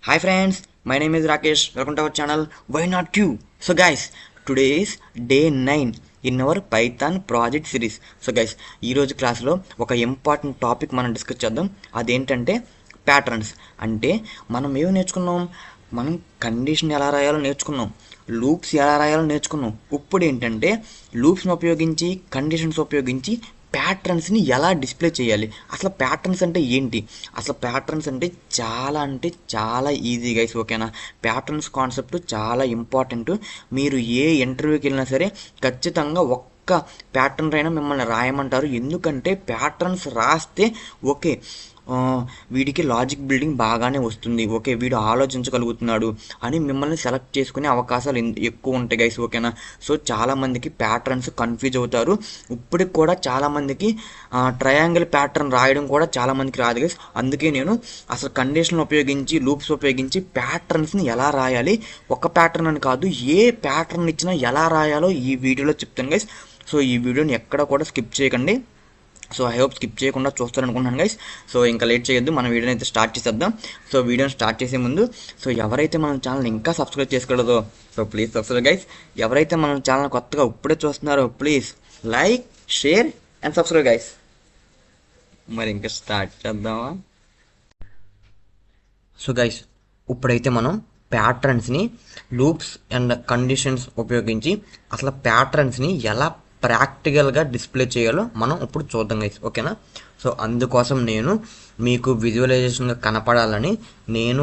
Hi friends, my name is Rakesh. Welcome to our channel. Why not you? So guys, today is day 9 in our Python project series. So guys, ఈ రోజు క్లాస్లో ఒక important topic మనం discuss చేద్దాం. అదేంటంటే patterns. అంటే మనం ఏమి నేర్చుకున్నాం? మనం కండిషన్ ఎలా రాయాలో నేర్చుకున్నాం, లూప్స్ ఎలా రాయాలో నేర్చుకున్నాం. ఇప్పుడు ఏంటంటే లూప్స్ని ఉపయోగించి కండిషన్స్ ఉపయోగించి ప్యాటర్న్స్ని ఎలా డిస్ప్లే చేయాలి. అసలు ప్యాటర్న్స్ అంటే ఏంటి? అసలు ప్యాటర్న్స్ అంటే చాలా ఈజీ గైస్. ఓకేనా? ప్యాటర్న్స్ కాన్సెప్ట్ చాలా ఇంపార్టెంట్. మీరు ఏ ఇంటర్వ్యూకి వెళ్ళినా సరే ఖచ్చితంగా ఒక్క ప్యాటర్న్ అయినా మిమ్మల్ని రాయమంటారు. ఎందుకంటే ప్యాటర్న్స్ రాస్తే ఓకే వీడికి లాజిక్ బిల్డింగ్ బాగానే వస్తుంది, ఓకే వీడు ఆలోచించగలుగుతున్నాడు అని మిమ్మల్ని సెలెక్ట్ చేసుకునే అవకాశాలు ఎక్కువ ఉంటాయి గైస్. ఓకేనా? సో చాలామందికి ప్యాటర్న్స్ కన్ఫ్యూజ్ అవుతారు. ఇప్పటికి కూడా చాలామందికి ట్రయాంగిల్ ప్యాటర్న్ రాయడం కూడా చాలామందికి రాదు గైస్. అందుకే నేను అసలు కండిషన్లు ఉపయోగించి లూప్స్ ఉపయోగించి ప్యాటర్న్స్ని ఎలా రాయాలి, ఒక ప్యాటర్న్ అని కాదు ఏ ప్యాటర్న్ ఇచ్చినా ఎలా రాయాలో ఈ వీడియోలో చెప్తాను గైస్. సో ఈ వీడియోని ఎక్కడ కూడా స్కిప్ చేయకండి. సో ఐ హోప్ స్కిప్ చేయకుండా చూస్తారనుకుంటున్నాను గైస్. సో ఇంకా లేట్ చేయొద్దు, మన వీడియోని అయితే స్టార్ట్ చేసేద్దాం. సో వీడియోని స్టార్ట్ చేసే ముందు సో ఎవరైతే మన ఛానల్ ఇంకా సబ్స్క్రైబ్ చేసుకోలేదో సో ప్లీజ్ సబ్స్క్రైబ్ గైస్. ఎవరైతే మన ఛానల్ కొత్తగా ఇప్పుడే చూస్తున్నారో please like, share and subscribe guys. మరి ఇంకా స్టార్ట్ చేద్దామా? సో గైస్, ఇప్పుడైతే మనం ప్యాటర్న్స్ని లూప్స్ అండ్ కండిషన్స్ ఉపయోగించి అసలు ప్యాటర్న్స్ని ఎలా ప్రాక్టికల్గా డిస్ప్లే చేయాలో మనం ఇప్పుడు చూద్దాం గైస్. ఓకేనా? సో అందుకోసం నేను మీకు విజువలైజేషన్గా కనపడాలని నేను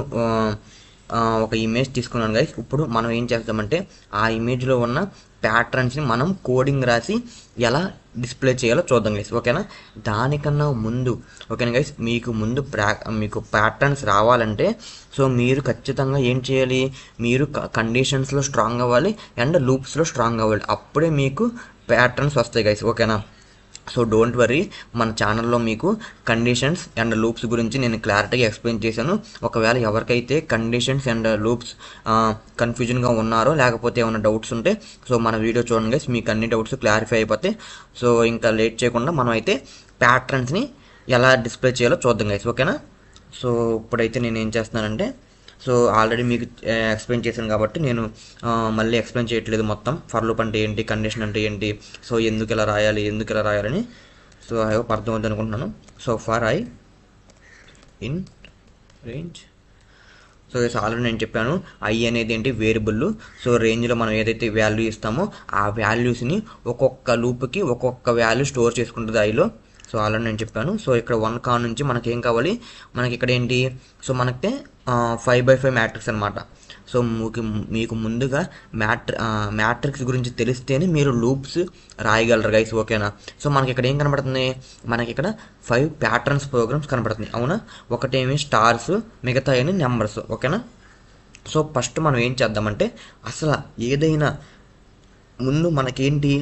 ఒక ఇమేజ్ తీసుకున్నాను గైస్. ఇప్పుడు మనం ఏం చేస్తామంటే ఆ ఇమేజ్లో ఉన్న ప్యాటర్న్స్ని మనం కోడింగ్ రాసి ఎలా డిస్ప్లే చేయాలో చూద్దాం గైస్. ఓకేనా? దానికన్నా ముందు ఓకేనా గైస్, మీకు ప్యాటర్న్స్ రావాలంటే సో మీరు ఖచ్చితంగా ఏం చేయాలి, మీరు కండిషన్స్లో స్ట్రాంగ్ అవ్వాలి అండ్ లూప్స్లో స్ట్రాంగ్ అవ్వాలి. అప్పుడే మీకు ప్యాటర్న్స్ వస్తాయి గైస్. ఓకేనా? సో డోంట్ వరీ, మన ఛానల్లో మీకు కండిషన్స్ అండ్ లూప్స్ గురించి నేను క్లారిటీగా ఎక్స్ప్లెయిన్ చేశాను. ఒకవేళ ఎవరికైతే కండిషన్స్ అండ్ లూప్స్ కన్ఫ్యూజన్గా ఉన్నారో లేకపోతే ఏమైనా డౌట్స్ ఉంటే సో మన వీడియో చూడండి గైస్, మీకు అన్ని డౌట్స్ క్లారిఫై అయిపోతాయి. సో ఇంకా లేట్ చేయకుండా మనం అయితే ప్యాటర్న్స్ని ఎలా డిస్ప్లే చేయాలో చూద్దాం గైస్. ఓకేనా? సో ఇప్పుడైతే నేను ఏం చేస్తున్నానంటే సో ఆల్రెడీ మీకు ఎక్స్ప్లెయిన్ చేశాను కాబట్టి నేను మళ్ళీ ఎక్స్ప్లెయిన్ చేయట్లేదు మొత్తం. ఫర్ లూప్ అంటే ఏంటి, కండిషన్ అంటే ఏంటి, సో ఎందుకు ఇలా రాయాలని సో ఐ హోప్ అర్థమవుతుంది అనుకుంటున్నాను. So for I in range so already నేను చెప్పాను ఐ అనేది ఏంటి, వేరియబుల్. సో రేంజ్లో మనం ఏదైతే వాల్యూ ఇస్తామో ఆ వాల్యూస్ని ఒక్కొక్క లూప్కి ఒక్కొక్క వాల్యూ స్టోర్ చేసుకుంటుంది ఐలో. సో ఆల్రెడీ నేను చెప్పాను. సో ఇక్కడ 1 కా నుంచి మనకి ఏం కావాలి, మనకి ఇక్కడ ఏంటి, సో మనకి 5x5 మ్యాట్రిక్స్ అనమాట. సో మీకు ముందుగా మ్యాట్రిక్స్ గురించి తెలిస్తేనే మీరు లూప్స్ రాయగలరు గైస్. ఓకేనా? సో మనకి ఇక్కడ ఏం కనబడుతుంది, మనకి ఇక్కడ 5 ప్యాటర్న్స్ ప్రోగ్రామ్స్ కనబడుతుంది. అవునా? ఒకటేమి స్టార్స్, మిగతా ఏమి నెంబర్స్. ఓకేనా? సో ఫస్ట్ మనం ఏం చేద్దామంటే అసలు ఏదైనా ముందు మనకేంటి,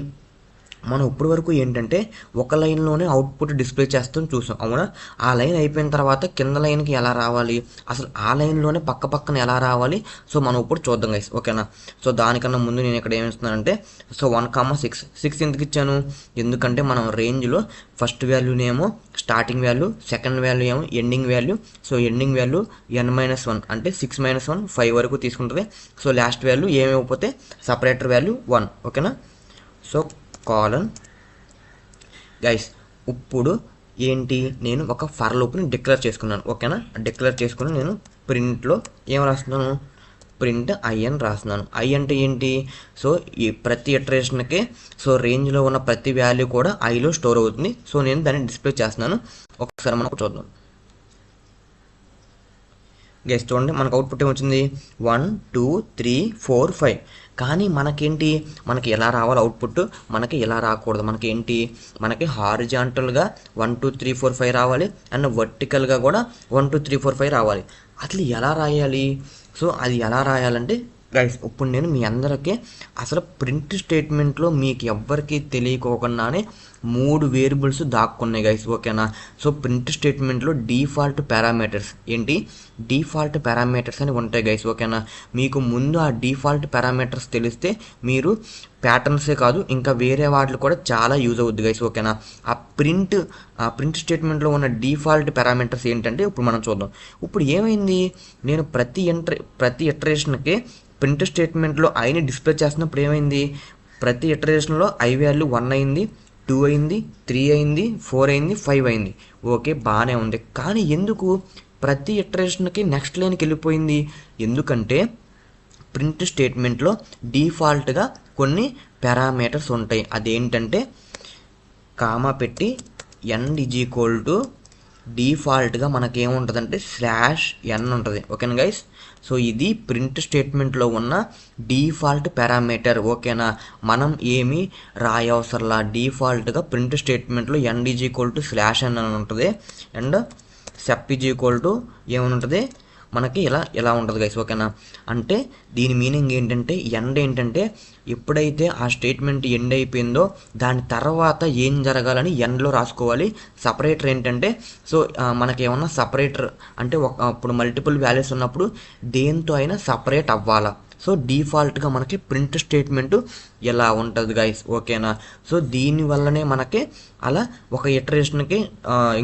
మనం ఇప్పటి వరకు ఏంటంటే ఒక లైన్లోనే అవుట్పుట్ డిస్ప్లే చేస్తాం చూసాం. అవునా? ఆ లైన్ అయిపోయిన తర్వాత కింద లైన్కి ఎలా రావాలి, అసలు ఆ లైన్లోనే పక్కన ఎలా రావాలి, సో మనం ఇప్పుడు చూద్దాం గైస్. ఓకేనా? సో దానికన్నా ముందు నేను ఇక్కడ ఏమిస్తున్నానంటే సో 1,6 ఎందుకు ఇచ్చాను, ఎందుకంటే మనం రేంజ్లో ఫస్ట్ వాల్యూనేమో స్టార్టింగ్ వాల్యూ, సెకండ్ వాల్యూ ఏమో ending value. So ending value n-1 అంటే 6-1 5 వరకు తీసుకుంటుంది. సో లాస్ట్ వాల్యూ ఏమైపోతే సపరేటర్ వాల్యూ 1. ఓకేనా? సో కాలన్ గైస్, ఇప్పుడు ఏంటి, నేను ఒక ఫర్ లూప్ని డిక్లేర్ చేసుకున్నాను. ఓకేనా? డిక్లేర్ చేసుకుని నేను ప్రింట్లో ఏం రాస్తున్నాను, ప్రింట్ ఐ అని రాస్తున్నాను. ఐ అంటే ఏంటి, సో ఈ ప్రతి ఇటరేషన్కి సో రేంజ్లో ఉన్న ప్రతి వాల్యూ కూడా ఐలో స్టోర్ అవుతుంది. సో నేను దాన్ని డిస్ప్లే చేస్తున్నాను. ఒకసారి మనం చూద్దాం గైస్. చూడండి మనకు అవుట్పుట్ ఏమొచ్చింది, 1 2 3 4 5. కానీ మనకేంటి, మనకి ఎలా రావాలి అవుట్పుట్, మనకి ఎలా రాకూడదు. మనకేంటి, మనకి హారిజాంటల్గా 1 2 3 4 5 రావాలి అండ్ వర్టికల్గా కూడా 1 2 3 4 5 రావాలి. అసలు ఎలా రాయాలి, సో అది ఎలా రాయాలంటే గైస్ ఇప్పుడు నేను మీ అందరికీ అసలు ప్రింట్ స్టేట్మెంట్లో మీకు ఎవ్వరికి తెలియకోకుండానే 3 వేరియబుల్స్ దాక్కున్నాయి గైస్, ఓకేనా. సో ప్రింట్ స్టేట్మెంట్లో డిఫాల్ట్ పారామీటర్స్ ఏంటి, డిఫాల్ట్ పారామీటర్స్ అని ఉంటాయి గైస్, ఓకేనా. మీకు ముందు ఆ డిఫాల్ట్ పారామీటర్స్ తెలిస్తే మీరు ప్యాటర్న్సే కాదు ఇంకా వేరే వాటిలో కూడా చాలా యూజ్ అవుద్ది గైస్, ఓకేనా. ఆ ప్రింట్ స్టేట్మెంట్లో ఉన్న డిఫాల్ట్ పారామీటర్స్ ఏంటంటే ఇప్పుడు మనం చూద్దాం. ఇప్పుడు ఏమైంది, నేను ప్రతి ఇటరేషన్కి ప్రింట్ స్టేట్మెంట్లో ఐని డిస్ప్లే చేస్తున్నప్పుడు ఏమైంది, ప్రతి ఇటరేషన్లో ఐ వాల్యూ 1 అయింది, 2 అయింది, 3 అయింది, 4 అయింది, 5 అయింది. ఓకే బాగానే ఉంది. కానీ ఎందుకు ప్రతి ఇటరేషన్కి నెక్స్ట్ లైన్కి వెళ్ళిపోయింది, ఎందుకంటే ప్రింట్ స్టేట్మెంట్లో డిఫాల్ట్గా కొన్ని పారామీటర్స్ ఉంటాయి. అదేంటంటే కామా పెట్టి ఎండ్ ఈజ్ ఈక్వల్ టు డిఫాల్ట్గా మనకేముంటుందంటే /n ఉంటుంది, ఓకేనా గైస్. సో ఇది ప్రింట్ స్టేట్మెంట్లో ఉన్న డిఫాల్ట్ పారామీటర్, ఓకేనా. మనం ఏమీ రాయవసరంలా డిఫాల్ట్గా ప్రింట్ స్టేట్మెంట్లో end is equal to /n అని ఉంటుంది and sep is equal to ఏమని ఉంటుంది మనకి ఇలా ఉంటుంది గైస్, ఓకేనా. అంటే దీని మీనింగ్ ఏంటంటే ఎండ్ ఏంటంటే ఎప్పుడైతే ఆ స్టేట్మెంట్ ఎండ్ అయిపోయిందో దాని తర్వాత ఏం జరగాలని ఎండ్లో రాసుకోవాలి. సపరేటర్ ఏంటంటే సో మనకి ఏమన్నా సపరేటర్ అంటే ఇప్పుడు మల్టిపుల్ వాల్యూస్ ఉన్నప్పుడు దేంతో అయినా సపరేట్ అవ్వాలా. సో డిఫాల్ట్గా మనకి ప్రింట్ స్టేట్మెంట్ ఎలా ఉంటుంది గైస్, ఓకేనా. సో దీనివల్లనే మనకి అలా ఒక ఇటరేషన్కి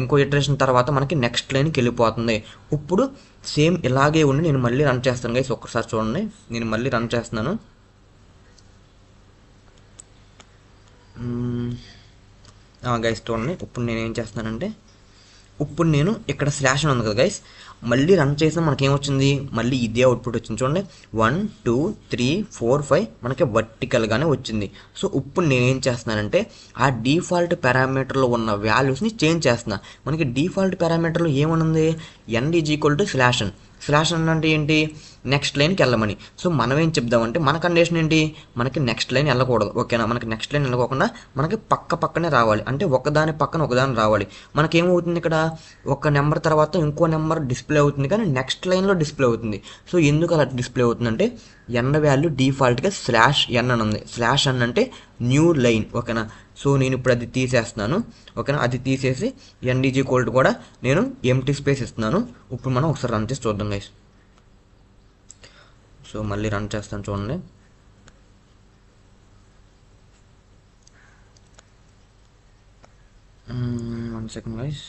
ఇంకో ఇటరేషన్ తర్వాత మనకి నెక్స్ట్ లైన్కి వెళ్ళిపోతుంది. ఇప్పుడు సేమ్ ఇలాగే ఉండి నేను మళ్ళీ రన్ చేస్తాను గైస్, ఒక్కసారి చూడండి. నేను మళ్ళీ రన్ చేస్తున్నాను. గైస్ చూడండి, ఇప్పుడు నేను ఏం చేస్తున్నానంటే ఇప్పుడు నేను ఇక్కడ /n ఉంది కదా గైస్, మళ్ళీ రన్ చేసిన మనకి ఏమొచ్చింది, మళ్ళీ ఇదే అవుట్పుట్ వచ్చింది చూడండి. 1 2 3 4 5 మనకి వర్టికల్గానే వచ్చింది. సో ఇప్పుడు నేనేం చేస్తున్నానంటే ఆ డిఫాల్ట్ పారామీటర్లో ఉన్న వాల్యూస్ని చేంజ్ చేస్తున్నా. మనకి డిఫాల్ట్ పారామీటర్లో ఏమనుంది, end is equal to /n అంటే ఏంటి, నెక్స్ట్ లైన్కి వెళ్ళమని. సో మనం ఏం చెప్దామంటే మన కండిషన్ ఏంటి, మనకి నెక్స్ట్ లైన్ వెళ్ళకూడదు, ఓకేనా. మనకి నెక్స్ట్ లైన్ వెళ్ళకోకుండా మనకి పక్కనే రావాలి, అంటే ఒకదాని పక్కన ఒకదాని రావాలి. మనకేమవుతుంది ఇక్కడ ఒక నెంబర్ తర్వాత ఇంకో నెంబర్ డిస్ప్లే అవుతుంది కానీ నెక్స్ట్ లైన్లో డిస్ప్లే అవుతుంది. సో ఎందుకు అలా డిస్ప్లే అవుతుందంటే ఎండ్ వాల్యూ డిఫాల్ట్గా /n అని ఉంది. /n అంటే న్యూ లైన్, ఓకేనా. సో నేను ఇప్పుడు అది తీసేస్తున్నాను, ఓకేనా. అది తీసేసి ఎండ్ ఈజ్ ఈక్వల్ టు కూడా నేను ఎంటీ స్పేస్ ఇస్తున్నాను. ఇప్పుడు మనం ఒకసారి రన్ చేసి చూద్దాం గైస్. సో మళ్ళీ రన్ చేస్తాను చూడండి. One second guys.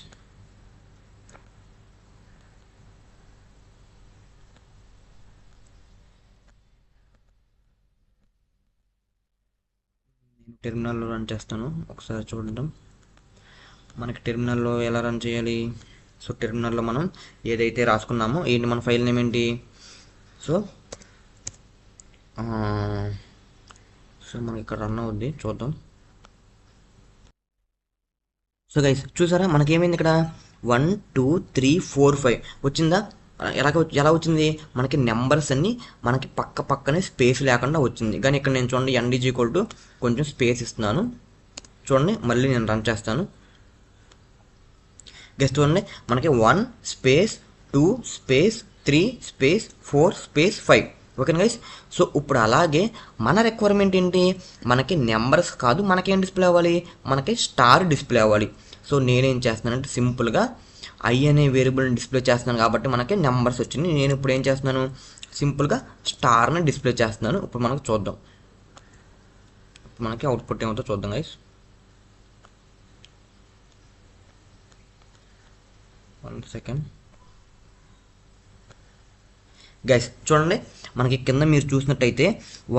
టెర్మినల్లో రన్ చేస్తాను, ఒకసారి చూడడం. మనకి టెర్మినల్లో ఎలా రన్ చేయాలి, సో టెర్మినల్లో మనం ఏదైతే రాసుకున్నామో ఏంటి మన ఫైల్ నేమ్ ఏంటి, సో మనకి ఇక్కడ రన్ అవుద్ది చూద్దాం. సో గైస్ చూసారా మనకేమైంది ఇక్కడ 1 2 3 4 5 వచ్చిందా, ఎలా వచ్చింది, మనకి నెంబర్స్ అన్ని మనకి పక్కనే స్పేస్ లేకుండా వచ్చింది. కానీ ఇక్కడ నేను చూడండి ఎండ్ ఈజ్ ఈక్వల్ టు కొంచెం స్పేస్ ఇస్తున్నాను చూడండి. మళ్ళీ నేను రన్ చేస్తాను గెస్ట్ చూడండి, మనకి 1 space 2 space 3 space 4 space 5, okay guys. So ఇప్పుడు అలాగే మన రిక్వైర్మెంట్ ఏంటి, మనకి నెంబర్స్ కాదు, మనకేం డిస్ప్లే అవ్వాలి, మనకి స్టార్ డిస్ప్లే అవ్వాలి. సో నేనేం చేస్తున్నానంటే సింపుల్గా ఐ అనే వేరియబుల్ని డిస్ప్లే చేస్తున్నాను కాబట్టి మనకి నెంబర్స్ వచ్చింది. నేను ఇప్పుడు ఏం చేస్తున్నాను, సింపుల్గా స్టార్ని డిస్ప్లే చేస్తున్నాను. ఇప్పుడు మనకు చూద్దాం, మనకి అవుట్పుట్ ఏమవుతుందో చూద్దాం గైస్. 1 సెకండ్ గైస్ చూడండి, మనకి కింద మీరు చూసినట్టయితే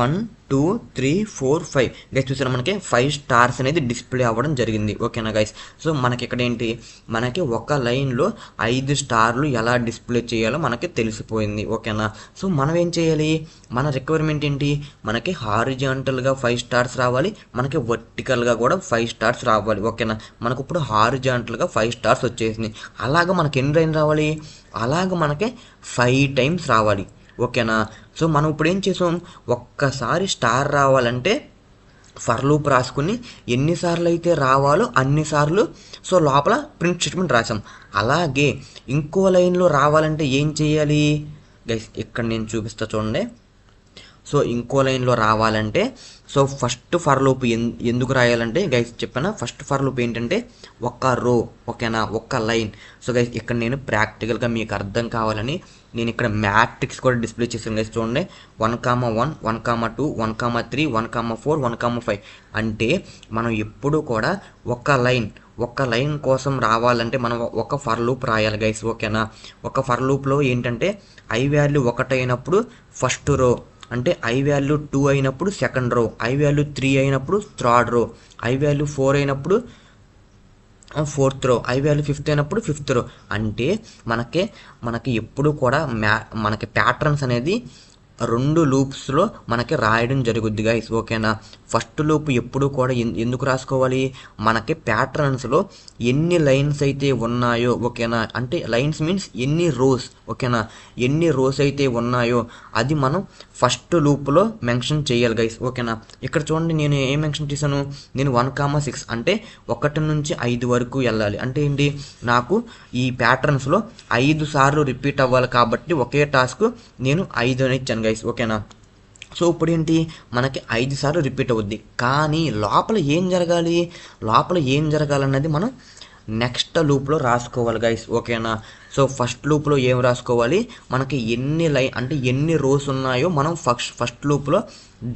1 2 3 4 5 గైస్ చూసారా, మనకి 5 స్టార్స్ అనేది డిస్ప్లే అవ్వడం జరిగింది, ఓకేనా గైస్. సో మనకి ఇక్కడ ఏంటి, మనకి ఒక లైన్లో 5 స్టార్లు ఎలా డిస్ప్లే చేయాలో మనకి తెలిసిపోయింది, ఓకేనా. సో మనం ఏం చేయాలి, మన రిక్వైర్మెంట్ ఏంటి, మనకి హారిజాంటల్గా 5 స్టార్స్ రావాలి, మనకి వర్టికల్గా కూడా 5 స్టార్స్ రావాలి, ఓకేనా. మనకు ఇప్పుడు హారిజాంటల్గా 5 స్టార్స్ వచ్చేసింది. అలాగా మనకి ఎన్ని లైన్ రావాలి, అలాగ మనకి 5 టైమ్స్ రావాలి, ఓకేనా. సో మనం ఇప్పుడు ఏం చేసాం, ఒక్కసారి స్టార్ రావాలంటే ఫర్ లూప్ రాసుకుని ఎన్నిసార్లు అయితే రావాలో అన్నిసార్లు సో లోపల ప్రింట్ స్టేట్మెంట్ రాసాం. అలాగే ఇంకో లైన్లో రావాలంటే ఏం చేయాలి గైస్, ఇక్కడ నేను చూపిస్తా చూడండి. సో ఇంకో లైన్లో రావాలంటే సో ఫస్ట్ ఫర్ లూప్ ఎందుకు రాయాలంటే గైస్ చెప్పాను, ఫస్ట్ ఫర్ లూప్ ఏంటంటే ఒక్క రో, ఓకేనా, ఒక్క లైన్. సో గైస్ ఇక్కడ నేను ప్రాక్టికల్గా మీకు అర్థం కావాలని నేను ఇక్కడ మ్యాట్రిక్స్ కూడా డిస్ప్లే చేసాను గైస్. చూడండి 1,1, 1,2, 1,3, 1,4, 1,5 అంటే మనం ఎప్పుడు కూడా ఒక్క లైన్ కోసం రావాలంటే మనం ఒక ఫర్ లూప్ రాయాలి గైస్, ఓకేనా. ఒక ఫర్ లూప్లో ఏంటంటే ఐ వాల్యూ 1 అయినప్పుడు ఫస్ట్ రో, అంటే ఐ వాల్యూ 2 అయినప్పుడు సెకండ్ రో, ఐ వాల్యూ 3 అయినప్పుడు థర్డ్ రో, ఐ వాల్యూ 4 అయినప్పుడు ఫోర్త్ రో, ఐ వాల్యూ 5 అయినప్పుడు 5th రో. అంటే మనకి ఎప్పుడు కూడా మనకి ప్యాటర్న్స్ అనేది 2 లూప్స్లో మనకి రాయడం జరుగుద్ది గైస్, ఓకేనా. ఫస్ట్ లూప్ ఎప్పుడు కూడా ఎందుకు రాసుకోవాలి, మనకి ప్యాటర్న్స్లో ఎన్ని లైన్స్ అయితే ఉన్నాయో, ఓకేనా, అంటే లైన్స్ మీన్స్ ఎన్ని రోస్, ఓకేనా, ఎన్ని రోస్ అయితే ఉన్నాయో అది మనం ఫస్ట్ లూప్లో మెన్షన్ చేయాలి గైస్, ఓకేనా. ఇక్కడ చూడండి నేను ఏం మెన్షన్ చేశాను, నేను 1,6 అంటే 1 నుంచి 5 వరకు వెళ్ళాలి. అంటే ఏంటి, నాకు ఈ ప్యాటర్న్స్లో 5 సార్లు రిపీట్ అవ్వాలి కాబట్టి ఒకే టాస్క్ నేను 5 అని ఇచ్చాను గైస్, ఓకేనా. సో ఇప్పుడు ఏంటి, మనకి 5 సార్లు రిపీట్ అవుద్ది. కానీ లోపల ఏం జరగాలన్నది మనం నెక్స్ట్ లూప్లో రాసుకోవాలి గైస్, ఓకేనా. సో ఫస్ట్ లూప్లో ఏం రాసుకోవాలి, మనకి ఎన్ని రోస్ ఉన్నాయో మనం ఫస్ట్ లూప్లో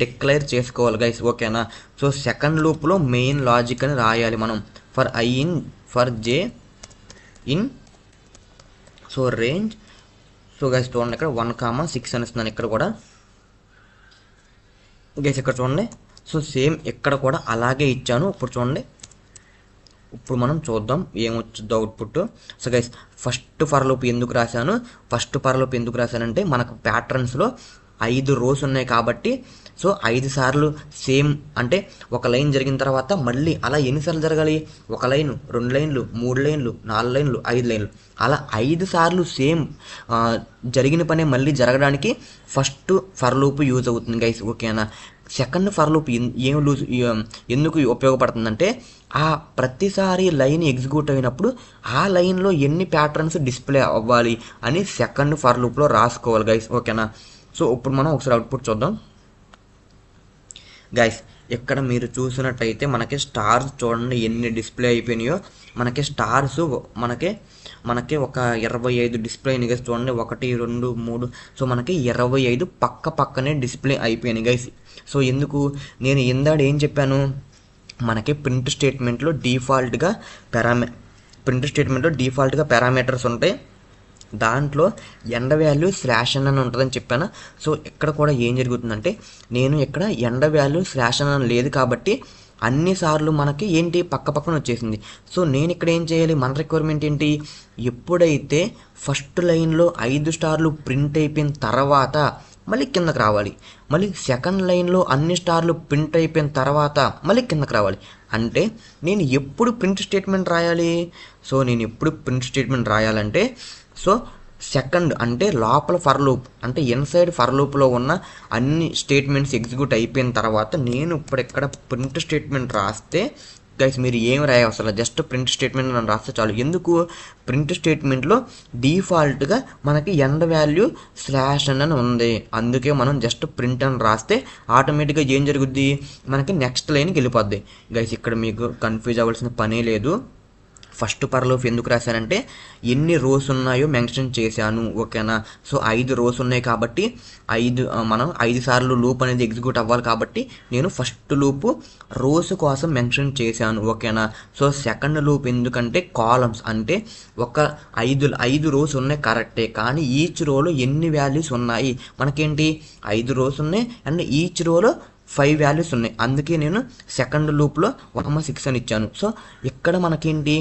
డిక్లేర్ చేసుకోవాలి గైస్, ఓకేనా. సో సెకండ్ లూప్లో మెయిన్ లాజిక్ అని రాయాలి మనం, for J in so range. So guys చూడండి ఇక్కడ 1,6 అని ఇస్తున్నాను ఇక్కడ కూడా గైస్, ఇక్కడ చూడండి. సో సేమ్ ఇక్కడ కూడా అలాగే ఇచ్చాను. ఇప్పుడు చూడండి, ఇప్పుడు మనం చూద్దాం ఏమొచ్చుద్దో output. So guys first for loop ఎందుకు రాశానంటే మనకు ప్యాటర్న్స్లో 5 రోస్ ఉన్నాయి కాబట్టి సో 5 సార్లు సేమ్, అంటే ఒక లైన్ జరిగిన తర్వాత మళ్ళీ అలా ఎన్నిసార్లు జరగాలి, 1 లైన్, 2 లైన్లు, 3 లైన్లు, 4 లైన్లు, 5 లైన్లు, అలా 5 సార్లు సేమ్ జరిగిన పనే మళ్ళీ జరగడానికి ఫస్ట్ ఫర్ లూప్ యూజ్ అవుతుంది గైస్, ఓకేనా. సెకండ్ ఫర్ లూప్ ఎందుకు ఉపయోగపడుతుందంటే ఆ ప్రతిసారి లైన్ ఎగ్జిక్యూట్ అయినప్పుడు ఆ లైన్లో ఎన్ని ప్యాటర్న్స్ డిస్ప్లే అవ్వాలి అని సెకండ్ ఫర్ లూప్లో రాసుకోవాలి గైస్, ఓకేనా. సో ఇప్పుడు మనం ఒకసారి అవుట్పుట్ చూద్దాం గైస్. ఇక్కడ మీరు చూసినట్టయితే మనకి స్టార్స్ చూడండి ఎన్ని డిస్ప్లే అయిపోయినాయో. మనకి స్టార్స్ మనకి ఒక 25 డిస్ప్లే అయినాయి గైస్. చూడండి 1, 2, 3, సో మనకి 25 పక్కనే డిస్ప్లే అయిపోయినాయి గైస్. సో ఎందుకు, నేను ఇందాడ ఏం చెప్పాను, మనకి ప్రింట్ స్టేట్మెంట్లో డిఫాల్ట్గా పారామీటర్స్ ఉంటాయి, దాంట్లో ఎండ్ వాల్యూ /n అని ఉంటుందని చెప్పాను. సో ఇక్కడ కూడా ఏం జరుగుతుందంటే నేను ఇక్కడ ఎండ్ వాల్యూ /n అని లేదు కాబట్టి అన్నిసార్లు మనకి ఏంటి పక్కన వచ్చేసింది. సో నేను ఇక్కడ ఏం చేయాలి, మన రిక్వైర్మెంట్ ఏంటి, ఎప్పుడైతే ఫస్ట్ లైన్లో 5 స్టార్లు ప్రింట్ అయిపోయిన తర్వాత మళ్ళీ కిందకి రావాలి, మళ్ళీ సెకండ్ లైన్లో అన్ని స్టార్లు ప్రింట్ అయిపోయిన తర్వాత మళ్ళీ కిందకి రావాలి. అంటే నేను ఎప్పుడు ప్రింట్ స్టేట్మెంట్ రాయాలి, సో నేను ఎప్పుడు ప్రింట్ స్టేట్మెంట్ రాయాలంటే సో సెకండ్ అంటే లోపల ఫర్ లూప్ అంటే ఇన్సైడ్ ఫర్ లూప్లో ఉన్న అన్ని స్టేట్మెంట్స్ ఎగ్జిక్యూట్ అయిపోయిన తర్వాత నేను ఇప్పుడు ఇక్కడ ప్రింట్ స్టేట్మెంట్ రాస్తే గైస్ మీరు ఏం రాయవసరం, జస్ట్ ప్రింట్ స్టేట్మెంట్ మనం రాస్తే చాలు. ఎందుకు, ప్రింట్ స్టేట్మెంట్లో డిఫాల్ట్గా మనకి ఎండ్ వాల్యూ /n అని ఉంది, అందుకే మనం జస్ట్ ప్రింట్ అని రాస్తే ఆటోమేటిక్గా ఏం జరుగుద్ది, మనకి నెక్స్ట్ లైన్కి వెళ్ళిపోద్ది గైస్. ఇక్కడ మీకు కన్ఫ్యూజ్ అవ్వాల్సిన పనే లేదు. ఫస్ట్ ఫర్ లూప్ ఎందుకు రాశానంటే ఎన్ని రోస్ ఉన్నాయో మెన్షన్ చేశాను, ఓకేనా. సో 5 రోస్ ఉన్నాయి కాబట్టి మనం 5 సార్లు లూప్ అనేది ఎగ్జిక్యూట్ అవ్వాలి కాబట్టి నేను ఫస్ట్ లూప్ రోస్ కోసం మెన్షన్ చేశాను, ఓకేనా. సో సెకండ్ లూప్ ఎందుకంటే కాలమ్స్, అంటే ఒక 5 రోస్ ఉన్నాయి కరెక్టే, కానీ ఈచ్ రోలో ఎన్ని వాల్యూస్ ఉన్నాయి, మనకేంటి 5 రోస్ ఉన్నాయి అండ్ ఈచ్ రోలో 5 వాల్యూస్ ఉన్నాయి, అందుకే నేను సెకండ్ లూప్లో 1,6 అని ఇచ్చాను. సో ఇక్కడ మనకేంటి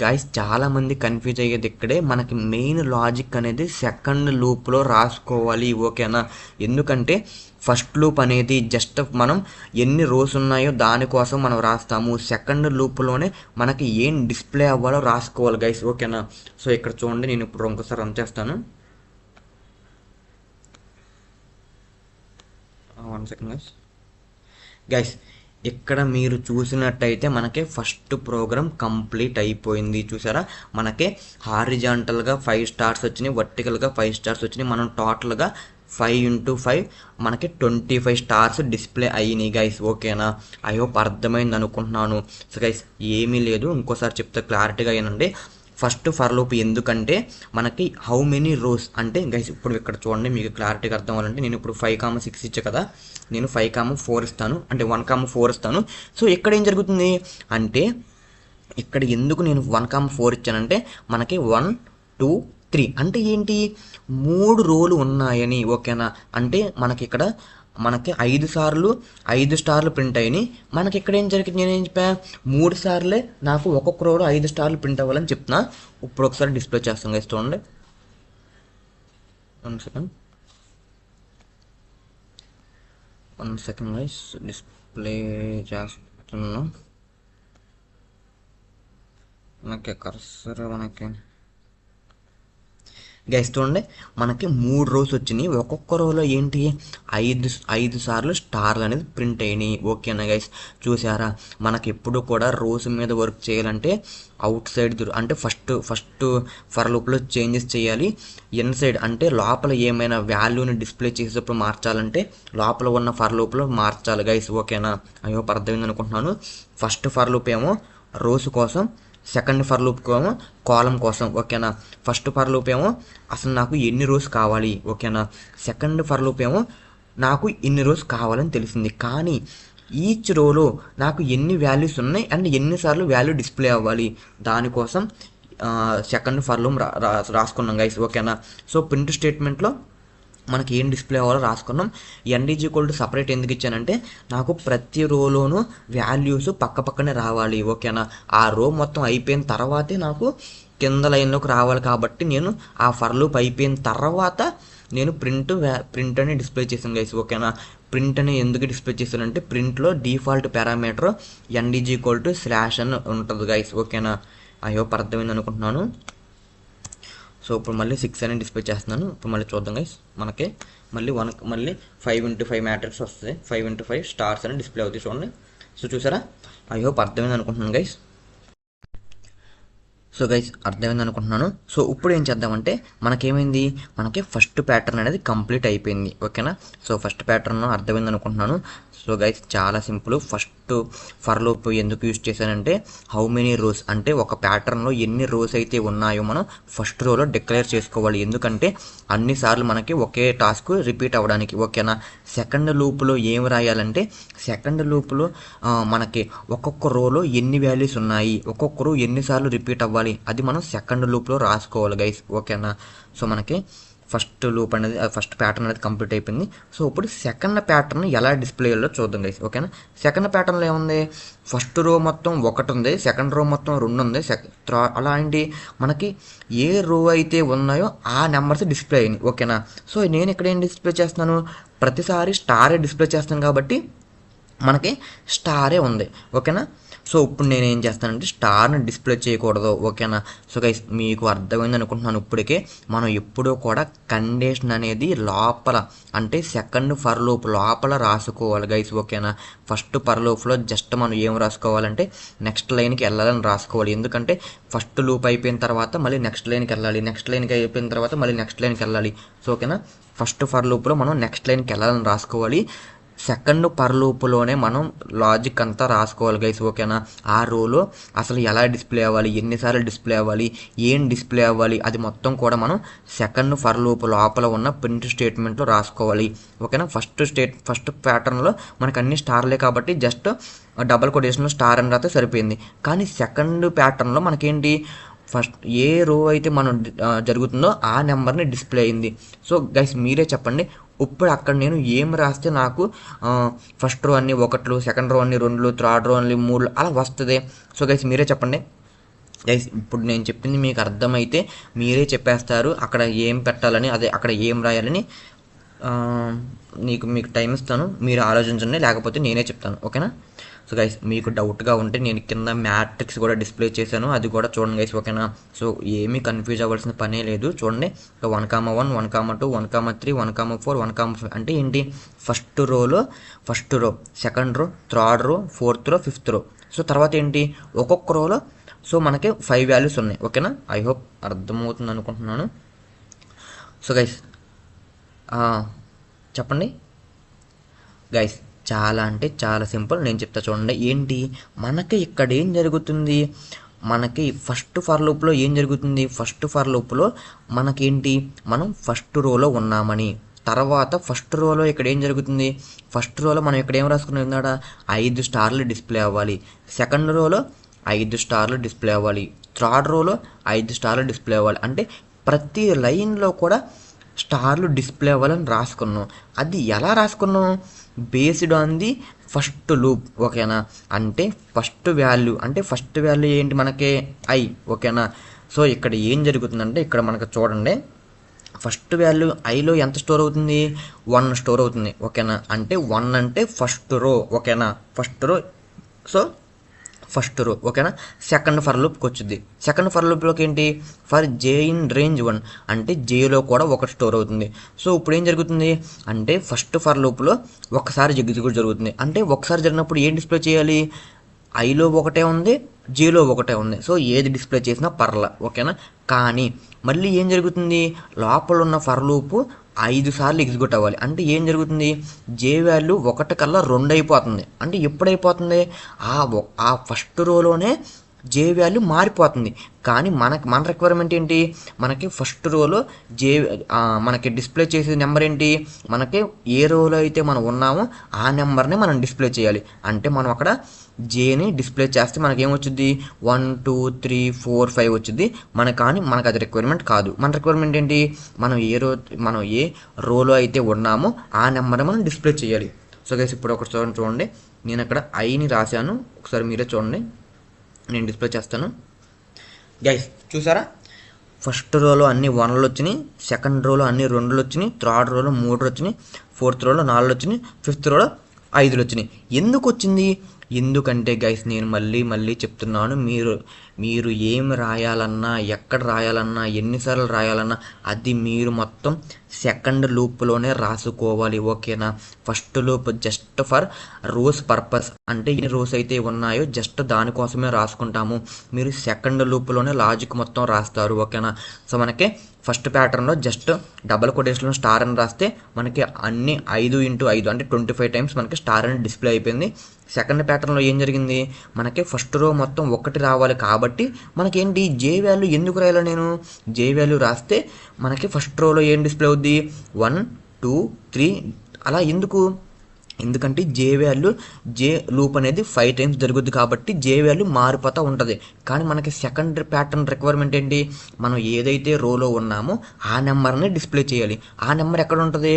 గాయస్, చాలామంది కన్ఫ్యూజ్ అయ్యేది ఇక్కడే, మనకి మెయిన్ లాజిక్ అనేది సెకండ్ లూప్లో రాసుకోవాలి, ఓకేనా. ఎందుకంటే ఫస్ట్ లూప్ అనేది జస్ట్ మనం ఎన్ని రోస్ ఉన్నాయో దానికోసం మనం రాస్తాము, సెకండ్ లూప్లోనే మనకి ఏం డిస్ప్లే అవ్వాలో రాసుకోవాలి గైస్, ఓకేనా. సో ఇక్కడ చూడండి, నేను ఇప్పుడు ఇంకోసారి రన్ చేస్తాను. 1 సెకండ్ గైస్. ఇక్కడ మీరు చూసినట్టయితే మనకి ఫస్ట్ ప్రోగ్రామ్ కంప్లీట్ అయిపోయింది, చూసారా. మనకి హారిజాంటల్గా 5 స్టార్స్ వచ్చినాయి, వర్టికల్గా 5 స్టార్స్ వచ్చినాయి, మనం టోటల్గా 5x5 మనకి 25 స్టార్స్ డిస్ప్లే అయినాయి గైస్. ఓకేనా, ఐ హోప్ అర్థమైంది అనుకుంటున్నాను. సో గైస్ ఏమీ లేదు, ఇంకోసారి చెప్తే క్లారిటీగా ఏనండి. ఫస్ట్ ఫర్ లూప్ ఎందుకంటే మనకి హౌ మెనీ రోస్ అంటే గైస్ ఇప్పుడు ఇక్కడ చూడండి మీకు క్లారిటీగా అర్థం అవ్వాలంటే నేను ఇప్పుడు 5,6 ఇచ్చా కదా, నేను 5,4 ఇస్తాను అంటే 1,4 ఇస్తాను. సో ఇక్కడ ఏం జరుగుతుంది అంటే ఇక్కడ ఎందుకు నేను 1,4 ఇచ్చానంటే మనకి 1 2 3 అంటే ఏంటి 3 రోలు ఉన్నాయని. ఓకేనా, అంటే మనకి ఇక్కడ మనకి 5 సార్లు 5 స్టార్లు ప్రింట్ అయినాయి. మనకి ఇక్కడ ఏం జరిగింది, నేనేం చెప్పా 3 సార్లే నాకు ఒక్కొక్క రోలో 5 స్టార్లు ప్రింట్ అవ్వాలని చెప్తున్నా. ఇప్పుడు ఒకసారి డిస్ప్లే చేస్తాం గైస్, చూడండి 1 సెకండ్ గైస్, డిస్ప్లే చేస్తున్నా. మనకి కర్సర్ మనకి గైస్ చూడండి మనకి 3 రోస్ వచ్చినాయి. ఒక్కొక్క రోలో ఏంటి 5 సార్లు స్టార్లు అనేది ప్రింట్ అయినాయి. ఓకేనా గైస్, చూసారా మనకి ఎప్పుడు కూడా రోస్ మీద వర్క్ చేయాలంటే అవుట్ సైడ్ అంటే ఫస్ట్ ఫర్ లూప్లో చేంజెస్ చేయాలి. ఇన్ సైడ్ అంటే లోపల ఏమైనా వాల్యూని డిస్ప్లే చేసేటప్పుడు మార్చాలంటే లోపల ఉన్న ఫర్ లూప్లో మార్చాలి గైస్. ఓకేనా, అయ్యో అర్థమైంది అనుకుంటున్నాను. ఫస్ట్ ఫర్ లూప్ ఏమో రోస్ కోసం, సెకండ్ ఫర్ లూప్ ఏమో కాలం కోసం. ఓకేనా, ఫస్ట్ ఫర్ లూప్ ఏమో అసలు నాకు ఎన్ని రోస్ కావాలి. ఓకేనా, సెకండ్ ఫర్ లూప్ ఏమో నాకు ఇన్ని రోస్ కావాలని తెలిసింది, కానీ ఈచ్ రోలో నాకు ఎన్ని వాల్యూస్ ఉన్నాయి అండ్ ఎన్నిసార్లు వాల్యూ డిస్ప్లే అవ్వాలి దానికోసం సెకండ్ ఫర్ లూప్ రాసుకున్నాం గైస్. ఓకేనా, సో ప్రింట్ స్టేట్మెంట్లో మనకి ఏం డిస్ప్లే అవ్వాలో రాసుకున్నాం. ఎన్డీజీ ఈక్వల్ సపరేట్ ఎందుకు ఇచ్చానంటే నాకు ప్రతి రోలోనూ వాల్యూస్ పక్క పక్కనే రావాలి. ఓకేనా, ఆ రో మొత్తం అయిపోయిన తర్వాతే నాకు కింద లైన్లోకి రావాలి. కాబట్టి నేను ఆ ఫర్ లూప్ అయిపోయిన తర్వాత నేను ప్రింట్ అని డిస్ప్లే చేశాను గైస్. ఓకేనా, ప్రింట్ అని ఎందుకు డిస్ప్లే చేశానంటే ప్రింట్లో డిఫాల్ట్ పారామీటర్ ఎన్డీజీ ఈక్వల్ స్లాష్ అని ఉంటుంది గైస్. ఓకేనా, ఐ హోప్ అర్థమైంది అనుకుంటున్నాను. సో ఇప్పుడు మళ్ళీ 6 అని డిస్ప్లే చేస్తున్నాను. ఇప్పుడు మళ్ళీ చూద్దాం గైస్, మనకి మళ్ళీ 5x5 మ్యాట్రిక్స్ వస్తుంది. 5x5 స్టార్స్ అని డిస్ప్లే అవుతుంది చూడండి. సో చూసారా, ఐ హోప్ అర్థమైంది అనుకుంటున్నాను గైస్. సో గైస్ అర్థమైంది అనుకుంటున్నాను. సో ఇప్పుడు ఏం చేద్దామంటే మనకేమైంది, మనకి ఫస్ట్ ప్యాటర్న్ అనేది కంప్లీట్ అయిపోయింది. ఓకేనా, సో ఫస్ట్ ప్యాటర్న్ అర్థమైంది అనుకుంటున్నాను. సో గైస్ చాలా సింపుల్. ఫస్ట్ ఫర్ లూప్ ఎందుకు యూజ్ చేశానంటే హౌ మెనీ రోస్ అంటే ఒక ప్యాటర్న్లో ఎన్ని రోస్ అయితే ఉన్నాయో మనం ఫస్ట్ రోలో డిక్లేర్ చేసుకోవాలి. ఎందుకంటే అన్నిసార్లు మనకి ఒకే టాస్క్ రిపీట్ అవ్వడానికి. ఓకేనా, సెకండ్ లూప్లో ఏం రాయాలంటే సెకండ్ లూప్లో మనకి ఒక్కొక్క రోలో ఎన్ని వాల్యూస్ ఉన్నాయి, ఒక్కొక్క రో ఎన్నిసార్లు రిపీట్ అవ్వాలి అది మనం సెకండ్ లూప్లో రాసుకోవాలి గైస్. ఓకేనా, సో మనకి ఫస్ట్ లూప్ అనేది ఫస్ట్ ప్యాటర్న్ అనేది కంప్లీట్ అయిపోయింది. సో ఇప్పుడు సెకండ్ ప్యాటర్న్ ఎలా డిస్ప్లే అయ్యాలో చూద్దాం గైస్. ఓకేనా, సెకండ్ ప్యాటర్న్లో ఏముంది, ఫస్ట్ రో మొత్తం 1 ఉంది, సెకండ్ రో మొత్తం 2 ఉంది. అలా ఏంటి మనకి ఏ రో అయితే ఉన్నాయో ఆ నెంబర్స్ డిస్ప్లే అయినాయి. ఓకేనా, సో నేను ఇక్కడ ఏం డిస్ప్లే చేస్తున్నాను, ప్రతిసారి స్టారే డిస్ప్లే చేస్తాను కాబట్టి మనకి స్టారే ఉంది. ఓకేనా, సో ఇప్పుడు నేను ఏం చేస్తానంటే స్టార్ని డిస్ప్లే చేయకూడదు. ఓకేనా, సో గైస్ మీకు అర్థమైంది అనుకుంటున్నాను. ఇప్పటికే మనం ఎప్పుడూ కూడా కండిషన్ అనేది లోపల అంటే సెకండ్ ఫర్ లూప్ లోపల రాసుకోవాలి గైస్. ఓకేనా, ఫస్ట్ ఫర్ లూప్లో జస్ట్ మనం ఏం రాసుకోవాలంటే నెక్స్ట్ లైన్కి వెళ్ళాలని రాసుకోవాలి. ఎందుకంటే ఫస్ట్ లూప్ అయిపోయిన తర్వాత మళ్ళీ నెక్స్ట్ లైన్కి వెళ్ళాలి, నెక్స్ట్ లైన్కి అయిపోయిన తర్వాత మళ్ళీ నెక్స్ట్ లైన్కి వెళ్ళాలి. సో ఓకేనా, ఫస్ట్ ఫర్ లూప్లో మనం నెక్స్ట్ లైన్కి వెళ్ళాలని రాసుకోవాలి. సెకండ్ ఫర్ లూప్లోనే మనం లాజిక్ అంతా రాసుకోవాలి గైస్. ఓకేనా, ఆ రోలో అసలు ఎలా డిస్ప్లే అవ్వాలి, ఎన్నిసార్లు డిస్ప్లే అవ్వాలి, ఏం డిస్ప్లే అవ్వాలి అది మొత్తం కూడా మనం సెకండ్ ఫర్ లూప్ లోపల ఉన్న ప్రింట్ స్టేట్మెంట్లో రాసుకోవాలి. ఓకేనా, ఫస్ట్ ప్యాటర్న్లో మనకు అన్ని స్టార్లే కాబట్టి జస్ట్ డబల్ కొటేషన్లో స్టార్ అని రాస్తే సరిపోయింది. కానీ సెకండ్ ప్యాటర్న్లో మనకేంటి ఫస్ట్ ఏ రో అయితే మనం జరుగుతుందో ఆ నెంబర్ని డిస్ప్లే అయింది. సో గైస్ మీరే చెప్పండి, ఇప్పుడు అక్కడ నేను ఏం రాస్తే నాకు ఫస్ట్ రో అన్ని 1, సెకండ్ రో అన్ని 2, థర్డ్ రో అన్ని 3 అలా వస్తుంది. సో గైస్ మీరే చెప్పండి. గైస్ ఇప్పుడు నేను చెప్పింది మీకు అర్థమైతే మీరే చెప్పేస్తారు అక్కడ ఏం పెట్టాలని, అదే అక్కడ ఏం రాయాలని. మీకు టైం ఇస్తాను, మీరు ఆలోచించండి, లేకపోతే నేనే చెప్తాను. ఓకేనా, సో గైస్ మీకు డౌట్గా ఉంటే నేను కింద మ్యాట్రిక్స్ కూడా డిస్ప్లే చేశాను, అది కూడా చూడండి గైస్. ఓకేనా, సో ఏమీ కన్ఫ్యూజ్ అవ్వాల్సిన పనే లేదు. చూడండి 1,1, 1,2, 1,3, 1,4, 1,5 అంటే ఏంటి, ఫస్ట్ రోలో first row, second row, third row, fourth రో, ఫిఫ్త్ రో. సో తర్వాత ఏంటి ఒక్కొక్క రోలో సో మనకి 5 వాల్యూస్ ఉన్నాయి. ఓకేనా, ఐ హోప్ అర్థమవుతుంది అనుకుంటున్నాను. సో గైస్ చెప్పండి గైస్. చాలా అంటే చాలా సింపుల్, నేను చెప్తా చూడండి. ఏంటి మనకి ఇక్కడ ఏం జరుగుతుంది, మనకి ఫస్ట్ ఫర్ లూప్లో ఏం జరుగుతుంది, ఫస్ట్ ఫర్ లూప్లో మనకేంటి, మనం ఫస్ట్ రోలో ఉన్నామని. తర్వాత ఫస్ట్ రోలో ఇక్కడ ఏం జరుగుతుంది, ఫస్ట్ రోలో మనం ఇక్కడ ఏం రాసుకున్నాం, ఇందాడ 5 స్టార్లు డిస్ప్లే అవ్వాలి. సెకండ్ రోలో 5 స్టార్లు డిస్ప్లే అవ్వాలి. థర్డ్ రోలో 5 స్టార్లు డిస్ప్లే అవ్వాలి. అంటే ప్రతి లైన్లో కూడా స్టార్లు డిస్ప్లే అవ్వాలని రాసుకున్నాం. అది ఎలా రాసుకున్నాం, based on the first loop. ఓకేనా, అంటే ఫస్ట్ వాల్యూ ఏంటి మనకి ఐ. ఓకేనా, సో ఇక్కడ ఏం జరుగుతుందంటే ఇక్కడ మనకు చూడండి, ఫస్ట్ వాల్యూ ఐలో ఎంత స్టోర్ అవుతుంది, 1 స్టోర్ అవుతుంది. ఓకేనా, అంటే 1 అంటే ఫస్ట్ రో. ఓకేనా, first row. So first row. ఓకేనా, సెకండ్ ఫర్ లూప్కి వచ్చింది. సెకండ్ ఫర్ లూప్లోకి ఏంటి, ఫర్ జే ఇన్ రేంజ్ 1 అంటే జేలో కూడా 1 స్టోర్ అవుతుంది. సో ఇప్పుడు ఏం జరుగుతుంది అంటే ఫస్ట్ ఫర్ లూప్లో ఒకసారి ఎగ్జిక్యూట్ జరుగుతుంది. అంటే ఒకసారి జరిగినప్పుడు ఏం డిస్ప్లే చేయాలి, ఐలో ఒకటే ఉంది, జేలో ఒకటే ఉంది. సో ఏది డిస్ప్లే చేసినా పర్ల. ఓకేనా, కానీ మళ్ళీ ఏం జరుగుతుంది, లోపల ఉన్న ఫర్ లూపు 5 సార్లు ఎగ్జిక్యూట్ అవ్వాలి. అంటే ఏం జరుగుతుంది, జే వాల్యూ 1 కల్లా 2 అయిపోతుంది. అంటే ఎప్పుడైపోతుంది, ఆ ఫస్ట్ రోలోనే జే వాల్యూ మారిపోతుంది. కానీ మన రిక్వైర్మెంట్ ఏంటి, మనకి ఫస్ట్ రోలో మనకి డిస్ప్లే చేసే నెంబర్ ఏంటి, మనకి ఏ రోలో అయితే మనం ఉన్నామో ఆ నెంబర్ని మనం డిస్ప్లే చేయాలి. అంటే మనం అక్కడ జేని డిస్ప్లే చేస్తే మనకి ఏమొచ్చుద్ది, 1 2 3 4 5 వచ్చింది. కానీ మనకు అది రిక్వైర్మెంట్ కాదు. మన రిక్వైర్మెంట్ ఏంటి, మనం ఏ రోలో అయితే ఉన్నామో ఆ నెంబర్ని మనం డిస్ప్లే చేయాలి. సో గైస్ ఇప్పుడు ఒకసారి చూడండి, నేను అక్కడ ఐని రాశాను, ఒకసారి మీరే చూడండి, నేను డిస్ప్లే చేస్తాను. గైస్ చూసారా, ఫస్ట్ రోలో అన్ని 1లు వచ్చినాయి, సెకండ్ రోలో అన్ని 2లు వచ్చినాయి, థర్డ్ రోలో 3 వచ్చినాయి, ఫోర్త్ రోలో 4 వచ్చినాయి, ఫిఫ్త్ రోలో 5లు వచ్చినాయి. ఎందుకు వచ్చింది, ఎందుకంటే గైస్ నేను మళ్ళీ చెప్తున్నాను, మీరు ఏం రాయాలన్నా, ఎక్కడ రాయాలన్నా, ఎన్నిసార్లు రాయాలన్నా అది మీరు మొత్తం సెకండ్ లూప్లోనే రాసుకోవాలి. ఓకేనా, first loop just for rows purpose, అంటే ఎన్ని రోస్ అయితే ఉన్నాయో జస్ట్ దానికోసమే రాసుకుంటాము. మీరు సెకండ్ లూప్లోనే లాజిక్ మొత్తం రాస్తారు. ఓకేనా, సో మనకి ఫస్ట్ ప్యాటర్న్లో జస్ట్ డబల్ కొటేషన్లో స్టార్ అని రాస్తే మనకి అన్ని 5 × 5 అంటే 25 టైమ్స్ మనకి స్టార్ అని డిస్ప్లే అయిపోయింది. సెకండ్ ప్యాటర్న్లో ఏం జరిగింది, మనకి ఫస్ట్ రో మొత్తం 1 రావాలి. కాబట్టి మనకేంటి, జే వాల్యూ ఎందుకు రాయాలి, నేను జే వాల్యూ రాస్తే మనకి ఫస్ట్ రోలో ఏం డిస్ప్లే అవుద్ది, 1 2 3 అలా. ఎందుకంటే జే లూప్ అనేది 5 టైమ్స్ జరుగుద్ది కాబట్టి జే వాల్యూ మారిపోతూ ఉంటుంది. కానీ మనకి సెకండ్ ప్యాటర్న్ రిక్వైర్మెంట్ ఏంటి, మనం ఏదైతే రోలో ఉన్నామో ఆ నెంబర్ని డిస్ప్లే చేయాలి. ఆ నెంబర్ ఎక్కడ ఉంటుంది,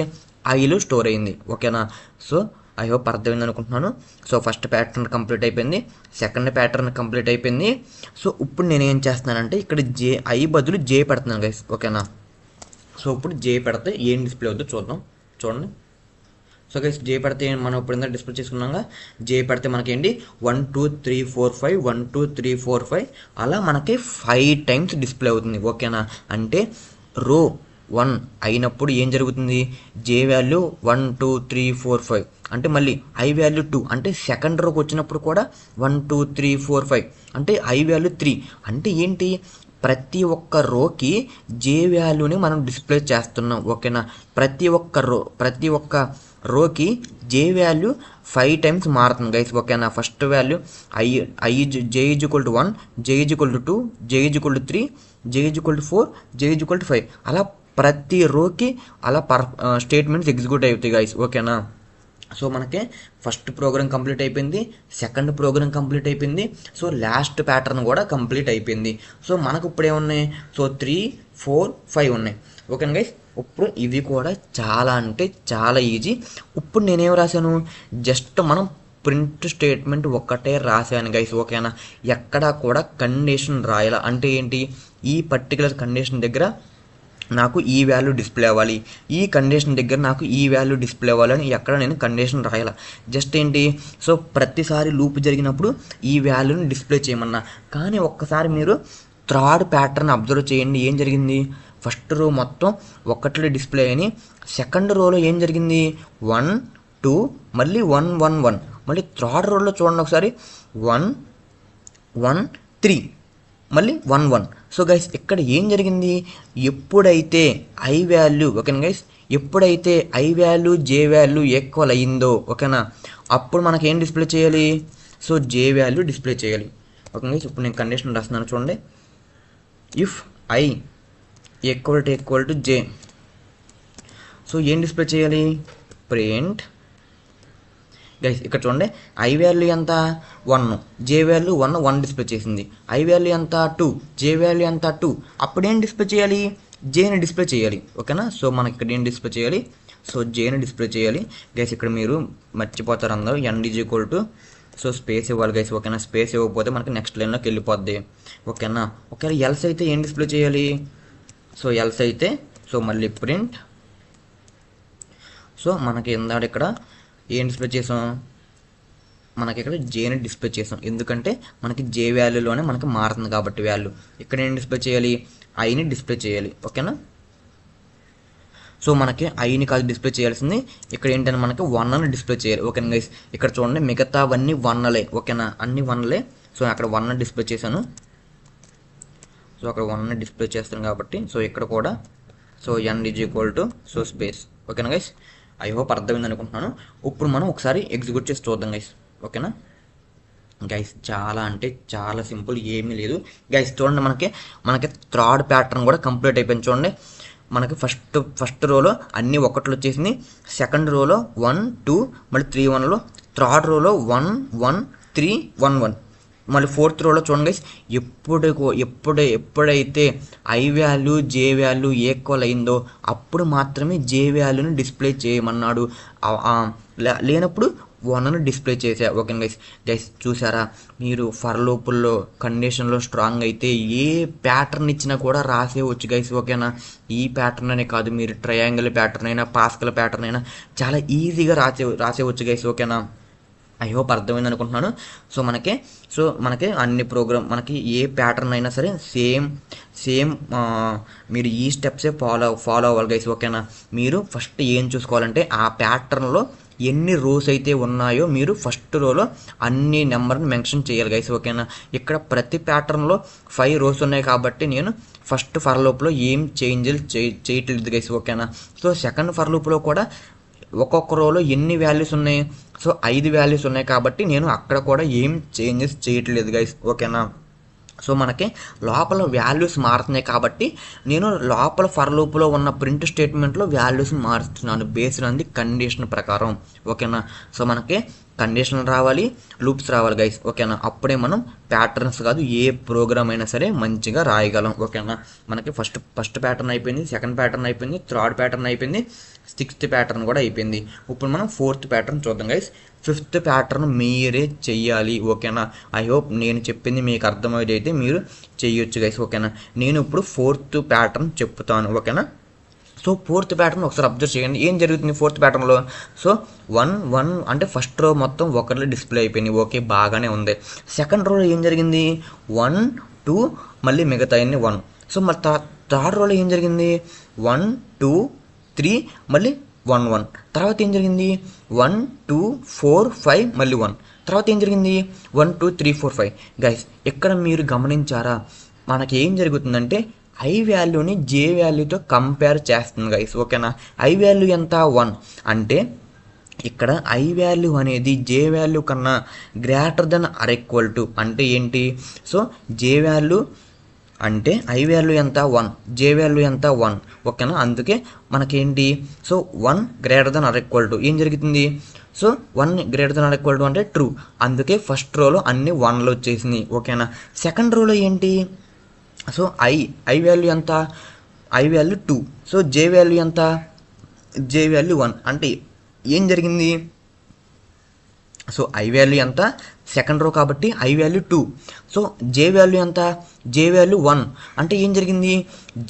ఐలో స్టోర్ అయింది. ఓకేనా, సో ఐ హోప్ అర్థమైంది అనుకుంటున్నాను. సో ఫస్ట్ ప్యాటర్న్ కంప్లీట్ అయిపోయింది, సెకండ్ ప్యాటర్న్ కంప్లీట్ అయిపోయింది. సో ఇప్పుడు నేను ఏం చేస్తున్నానంటే ఇక్కడ ఐ బదులు జే పెడుతున్నాను గైస్. ఓకేనా, సో ఇప్పుడు జే పెడితే ఏం డిస్ప్లే అవుతుందో చూద్దాం. చూడండి, సో గైస్ జే పెడితే మనం ఇప్పుడు ఇందా డిస్ప్లే చేసుకున్నాగా, జే పెడితే మనకేంటి 1 2 3 4 5 1 2 3 4 5 అలా మనకి 5 టైమ్స్ డిస్ప్లే అవుతుంది. ఓకేనా, అంటే రో 1 అయినప్పుడు ఏం జరుగుతుంది, జే వాల్యూ 1 2 3 4 5 అంటే మళ్ళీ ఐ వాల్యూ 2 అంటే సెకండ్ రోకి వచ్చినప్పుడు కూడా 1 2 3 4 5 అంటే ఐ వాల్యూ 3 అంటే ఏంటి, ప్రతి ఒక్క రోకి జే వాల్యూని మనం డిస్ప్లే చేస్తున్నాం. ఓకేనా, ప్రతి ఒక్క రోకి జే వాల్యూ 5 టైమ్స్ మారుతుంది గైస్. ఓకేనా, first value J is equal to 1, J is equal to 2, J is equal to 3, J is equal to 4, J is equal to 5 అలా ప్రతి రోకి అలా స్టేట్మెంట్స్ ఎగ్జిక్యూట్ అవుతాయి గైస్. ఓకేనా, సో మనకి ఫస్ట్ ప్రోగ్రామ్ కంప్లీట్ అయిపోయింది, second programme complete అయిపోయింది, so last pattern కూడా complete అయిపోయింది. సో మనకు ఇప్పుడు ఏమున్నాయి, సో 3 4 5 ఉన్నాయి. ఓకేనా గైస్, ఇప్పుడు ఇవి కూడా చాలా అంటే చాలా ఈజీ. ఇప్పుడు నేనేం రాశాను, జస్ట్ మనం ప్రింట్ స్టేట్మెంట్ ఒక్కటే రాశాను గైస్. ఓకేనా, ఎక్కడా కూడా కండిషన్ రాయాల. అంటే ఏంటి, ఈ పర్టికులర్ కండిషన్ దగ్గర నాకు ఈ వాల్యూ డిస్ప్లే అవ్వాలి, ఈ కండిషన్ దగ్గర నాకు ఈ వాల్యూ డిస్ప్లే అవ్వాలని ఎక్కడ నేను కండిషన్ రాయాల. జస్ట్ ఏంటి, సో ప్రతిసారి లూప్ జరిగినప్పుడు ఈ వాల్యూని డిస్ప్లే చేయమన్నా. కానీ ఒక్కసారి మీరు థర్డ్ ప్యాటర్న్ అబ్జర్వ్ చేయండి, ఏం జరిగింది, ఫస్ట్ రో మొత్తం 1 డిస్ప్లే అని, సెకండ్ రోలో ఏం జరిగింది 1 2 మళ్ళీ 1 1 1 మళ్ళీ థర్డ్ రోలో చూడండి ఒకసారి 1 1 3 మళ్ళీ 1 1. సో గైస్ ఇక్కడ ఏం జరిగింది, ఎప్పుడైతే ఐ వాల్యూ ఓకేనా గైస్, ఎప్పుడైతే I value J value equal అయ్యిందో ఓకేనా, అప్పుడు మనకి ఏం డిస్ప్లే చేయాలి, సో జే వాల్యూ డిస్ప్లే చేయాలి. ఓకే గైస్, ఇప్పుడు నేను కండిషన్ రాస్తున్నాను చూడండి. If I equal to J, so ఏం డిస్ప్లే చేయాలి, ప్రింట్ గైస్ ఇక్కడ చూడండి, ఐ వాల్యూ ఎంత 1, జే వాల్యూ 1 డిస్ప్లే చేసింది. ఐ వాల్యూ ఎంత 2, జే వాల్యూ ఎంత 2. అప్పుడు ఏం డిస్ప్లే చేయాలి, జేని డిస్ప్లే చేయాలి. ఓకేనా, సో మనకి ఇక్కడ ఏం డిస్ప్లే చేయాలి, సో జేని డిస్ప్లే చేయాలి. గైస్ ఇక్కడ మీరు మర్చిపోతారు అందరూ, end is equal to, so space ఇవ్వాలి గైస్. ఓకేనా, స్పేస్ ఇవ్వకపోతే మనకి నెక్స్ట్ లైన్లోకి వెళ్ళిపోద్ది. ఓకేనా, ఒకవేళ ఎల్స్ అయితే ఏం డిస్ప్లే చేయాలి, సో ఎల్స్ అయితే సో మళ్ళీ ప్రింట్, సో మనకి ఇందాక ఇక్కడ ఏం డిస్ప్లే చేసాం, మనకి ఇక్కడ జేని డిస్ప్లే చేసాం, ఎందుకంటే మనకి జే వాల్యూలోనే మనకి మారుతుంది కాబట్టి వాల్యూ. ఇక్కడ ఏం డిస్ప్లే చేయాలి, ఐని డిస్ప్లే చేయాలి. ఓకేనా, సో మనకి ఐని కాదు డిస్ప్లే చేయాల్సింది, ఇక్కడ ఏంటంటే మనకి 1 డిస్ప్లే చేయాలి. ఓకేనా గైస్, ఇక్కడ చూడండి మిగతావన్నీ 1లే. ఓకేనా, అన్ని 1లే. సో అక్కడ 1 డిస్ప్లే చేశాను, సో అక్కడ 1 డిస్ప్లే చేస్తాను కాబట్టి, సో ఇక్కడ కూడా so n is equal to so space. ఓకేనా గైస్, ఐ హోప్ అర్థమైంది అనుకుంటున్నాను. ఇప్పుడు మనం ఒకసారి ఎగ్జిక్యూట్ చేసి చూద్దాం గైస్. ఓకేనా గైస్, చాలా అంటే చాలా సింపుల్, ఏమీ లేదు గైస్. చూడండి మనకి థర్డ్ ప్యాటర్న్ కూడా కంప్లీట్ అయిపోయింది. చూడండి మనకి ఫస్ట్ రోలో అన్ని 1 వచ్చేసింది, సెకండ్ రోలో 1 2 మళ్ళీ 3 1లో, థర్డ్ రోలో 1 1 3 1 1, మళ్ళీ ఫోర్త్ రోలో చూడండి గైస్, ఎప్పుడైతే I value J value equal అయిందో అప్పుడు మాత్రమే జే వాల్యూని డిస్ప్లే చేయమన్నాడు, లేనప్పుడు 1ని డిస్ప్లే చేసా. ఓకే గైస్ చూసారా, మీరు ఫర్ లూపుల్లో కండిషన్లో స్ట్రాంగ్ అయితే ఏ ప్యాటర్న్ ఇచ్చినా కూడా రాసేవచ్చు గైస్. ఓకేనా, ఈ ప్యాటర్న్ అనే కాదు, మీరు ట్రయాంగిల్ ప్యాటర్న్ అయినా పాస్కల్ ప్యాటర్న్ అయినా చాలా ఈజీగా రాసేవచ్చు గైస్. ఓకేనా, ఐ హోప్ అర్థమైంది అనుకుంటున్నాను. సో మనకి అన్ని ప్రోగ్రామ్ మనకి ఏ ప్యాటర్న్ అయినా సరే సేమ్ మీరు ఈ స్టెప్సే ఫాలో అవ్వాలి గైస్. ఓకేనా, మీరు ఫస్ట్ ఏం చూసుకోవాలంటే ఆ ప్యాటర్న్లో ఎన్ని రోస్ అయితే ఉన్నాయో మీరు ఫస్ట్ రోలో అన్ని నెంబర్ని మెన్షన్ చేయాలి గైస్. ఓకేనా, ఇక్కడ ప్రతి ప్యాటర్న్లో 5 రోస్ ఉన్నాయి కాబట్టి నేను ఫస్ట్ ఫర్ లూప్లో ఏం చేంజ్లు చేయట్లేదు గైస్. ఓకేనా, సో సెకండ్ ఫర్ లూప్లో కూడా ఒక్కొక్క రోలో ఎన్ని వాల్యూస్ ఉన్నాయి, సో 5 వాల్యూస్ ఉన్నాయి కాబట్టి నేను అక్కడ కూడా ఏం చేంజెస్ చేయట్లేదు గైస్. ఓకేనా, సో మనకి లోపల వాల్యూస్ మారుతున్నాయి కాబట్టి నేను లోపల ఫర్ లూప్లో ఉన్న ప్రింట్ స్టేట్మెంట్లో వాల్యూస్ మారుస్తున్నాను బేస్డ్ ఆన్ ది కండిషన్ ప్రకారం. ఓకేనా, సో మనకి కండిషన్ రావాలి, లూప్స్ రావాలి గైస్. ఓకేనా, అప్పుడే మనం ప్యాటర్న్స్ కాదు ఏ ప్రోగ్రామ్ అయినా సరే మంచిగా రాయగలం. ఓకేనా, మనకి ఫస్ట్ ప్యాటర్న్ అయిపోయింది, సెకండ్ ప్యాటర్న్ అయిపోయింది, థర్డ్ ప్యాటర్న్ అయిపోయింది, 6th ప్యాటర్న్ కూడా అయిపోయింది. ఇప్పుడు మనం 4th ప్యాటర్న్ చూద్దాం గైస్. 5th ప్యాటర్న్ మీరే చెయ్యాలి. ఓకేనా, ఐ హోప్ నేను చెప్పింది మీకు అర్థమయ్యేదైతే మీరు చెయ్యొచ్చు గైస్. ఓకేనా, నేను ఇప్పుడు 4th ప్యాటర్న్ చెప్తాను. ఓకేనా, సో 4th ప్యాటర్న్ ఒకసారి అబ్జర్వ్ చేయండి, ఏం జరుగుతుంది 4th ప్యాటర్న్లో. సో 1 1 అంటే ఫస్ట్ రో మొత్తం 1 డిస్ప్లే అయిపోయింది, ఓకే బాగానే ఉంది. సెకండ్ రోలో ఏం జరిగింది, 1 2 మళ్ళీ మిగతా 1. సో మళ్ళీ థర్డ్ రోలో ఏం జరిగింది, 1 2 3 మళ్ళీ 1 1. తర్వాత ఏం జరిగింది, 1 2 4 5 మళ్ళీ 1. తర్వాత ఏం జరిగింది, 1 2 3 4 5. గైస్ ఇక్కడ మీరు గమనించారా, మనకి ఏం జరుగుతుందంటే ఐ వాల్యూని జే వాల్యూతో కంపేర్ చేస్తుంది గైస్. ఓకేనా, ఐ వాల్యూ ఎంత 1 అంటే ఇక్కడ ఐ వాల్యూ అనేది జే వాల్యూ కన్నా greater than or equal to అంటే ఏంటి, సో జే వాల్యూ అంటే ఐ వాల్యూ ఎంత 1, జే వాల్యూ ఎంత 1. ఓకేనా, అందుకే మనకేంటి, so 1 greater than or equal to ఏం జరుగుతుంది, so 1 greater than or equal to అంటే ట్రూ, అందుకే ఫస్ట్ రోలో అన్ని 1లు వచ్చేసినాయి. ఓకేనా, సెకండ్ రోలో ఏంటి, సో ఐ వాల్యూ ఎంత, I value 2, so j value ఎంత, జే వాల్యూ 1 అంటే ఏం జరిగింది, సో ఐ వాల్యూ ఎంత సెకండ్ రో కాబట్టి I value 2, so j value ఎంత, జే వాల్యూ 1 అంటే ఏం జరిగింది,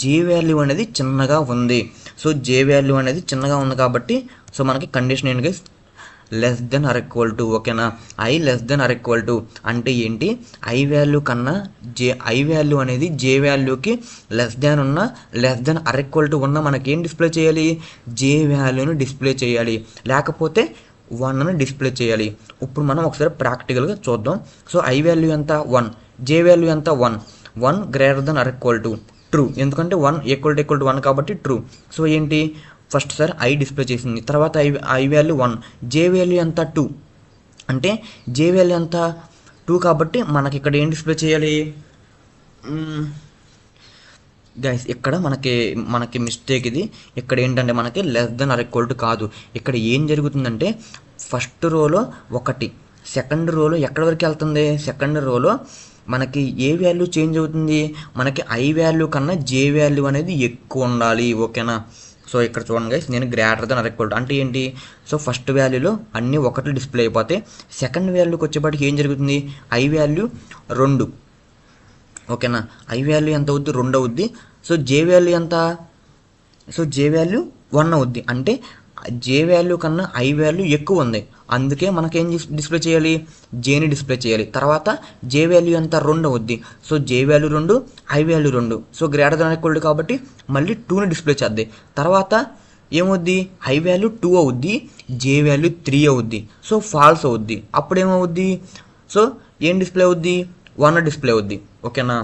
జే వాల్యూ అనేది చిన్నగా ఉంది. సో జే వాల్యూ అనేది చిన్నగా ఉంది కాబట్టి సో మనకి కండిషన్ ఏంటి guys, less than or equal to. ఓకేనా, I less than or equal to అంటే ఏంటి, ఐ వాల్యూ కన్నా ఐ వాల్యూ అనేది జే వాల్యూకి less than or equal to ఉన్న మనకి ఏం డిస్ప్లే చేయాలి, జే వాల్యూని డిస్ప్లే చేయాలి, లేకపోతే 1ని డిస్ప్లే చేయాలి. ఇప్పుడు మనం ఒకసారి ప్రాక్టికల్గా చూద్దాం. సో ఐ వాల్యూ ఎంత 1, జే వాల్యూ ఎంత 1, 1 greater than or equal to true, ఎందుకంటే 1 ఈక్వల్ టు 1 కాబట్టి ట్రూ. సో ఏంటి ఫస్ట్ సార్ ఐ డిస్ప్లే చేసింది, తర్వాత ఐ వాల్యూ 1, జే వాల్యూ ఎంత 2, అంటే జే వాల్యూ ఎంత 2 కాబట్టి మనకి ఇక్కడ ఏం డిస్ప్లే చేయాలి గైస్, ఇక్కడ మనకి మిస్టేక్ ఇది. ఇక్కడ ఏంటంటే మనకి less than or equal to కాదు, ఇక్కడ ఏం జరుగుతుందంటే ఫస్ట్ రోలో 1, సెకండ్ రోలో ఎక్కడి వరకు వెళ్తుంది, సెకండ్ రోలో మనకి ఏ వాల్యూ చేంజ్ అవుతుంది, మనకి ఐ వాల్యూ కన్నా జే వాల్యూ అనేది ఎక్కువ ఉండాలి. ఓకేనా. సో ఇక్కడ చూడండి గైస్, నేను greater than or equal to అంటే ఏంటి, సో ఫస్ట్ వాల్యూలో అన్ని 1 డిస్ప్లే అయిపోతే సెకండ్ వాల్యూకి వచ్చేపాటికి ఏం జరుగుతుంది, ఐ వాల్యూ 2. ఓకేనా, ఐ వాల్యూ ఎంత అవుద్ది 2 అవుద్ది. సో జే వాల్యూ ఎంత, సో జే వాల్యూ 1 అవుద్ది, అంటే జే వాల్యూ కన్నా ఐ వాల్యూ ఎక్కువ ఉంది, అందుకే మనకేం డిస్ప్లే చేయాలి, జేని డిస్ప్లే చేయాలి. తర్వాత జే వాల్యూ ఎంత 2 అవుద్ది, so j value 2, I value 2, so greater than equal to కాబట్టి మళ్ళీ 2ని డిస్ప్లే చేద్ది. తర్వాత ఏమవుద్ది, ఐ వాల్యూ 2 అవుద్ది, జే వాల్యూ 3 అవుద్ది, సో ఫాల్స్ అవుద్ది. అప్పుడు ఏమవుద్ది, సో ఏం డిస్ప్లే అవుద్ది, 1 డిస్ప్లే అవుద్ది. ఓకేనా